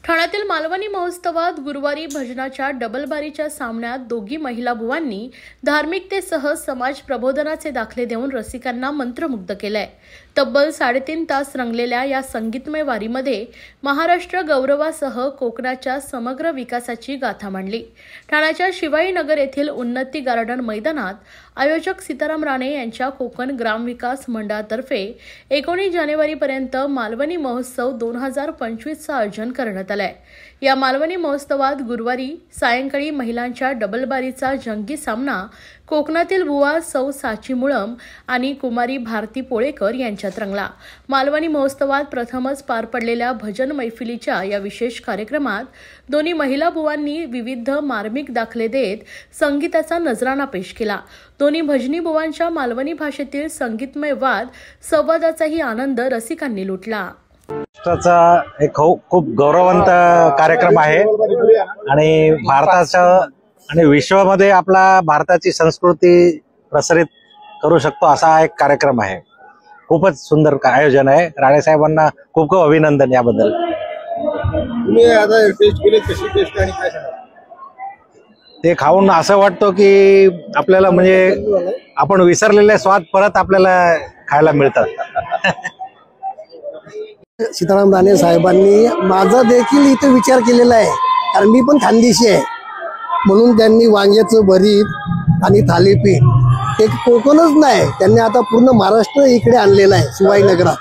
ठाण्यातील मालवणी महोत्सवात गुरुवारी भजनाच्या डबलबारीच्या सामन्यात दोघी महिला बुवांनी धार्मिकतेसह समाज प्रबोधनाचे दाखले देऊन रसिकांना मंत्रमुग्ध केलंय। तब्बल 3.5 तास रंगलेल्या या संगीतमय वारीमध्ये महाराष्ट्र गौरवासह कोकणाच्या समग्र विकासाची गाथा मांडली। ठाण्याच्या शिवाई नगर येथील उन्नती गार्डन मैदानात आयोजक सीताराम राणे यांच्या कोकण ग्रामविकास मंडळातर्फे 19 जानेवारीपर्यंत मालवणी महोत्सव 2025चं आयोजन करण्यात आलंय। या मालवणी महोत्सवात गुरुवारी सायंकाळी महिलांच्या डबलबारीचा जंगी सामना कोकणातील बुवा सौ साची मुळम आणि कुमारी भारती पोळेकर यांच्यात रंगला। मालवणी महोत्सवात प्रथमच पार पडलेल्या भजन मैफिलीच्या या विशेष कार्यक्रमात दोन्ही महिला बुवांनी विविध मार्मिक दाखले देत संगीताचा नजराणा पेश केला। दोन्ही भजनी बुवांच्या मालवणी भाषेतील संगीतमय वाद संवादाचाही आनंद रसिकांनी लुटला। एक खूप गौरववंत कार्यक्रम आहे आणि भारताच्या आणि विश्वामध्ये आपला भारताची संस्कृती प्रसारित करू शकतो असा एक कार्यक्रम आहे। खूपच सुंदर आयोजन आहे। राणे साहेबांना खूप खूप अभिनंदन याबद्दल। तुम्ही आता टेस्ट केली, कशी टेस्ट आणि काय सांगा? ते खाऊन असं वाटतं की आपल्याला म्हणजे आपण विसरलेले स्वाद परत आपल्याला खायला मिळतात। सीताराम राणे साहेबांनी माझा देखील इथे विचार केलेला आहे, कारण मी पण खानदेशी आहे, म्हणून त्यांनी वांग्याचं भरीत आणि थालीपीठ हे कोकणच नाही, त्यांनी आता पूर्ण महाराष्ट्र इकडे आणलेलं आहे शिवाई नगरात।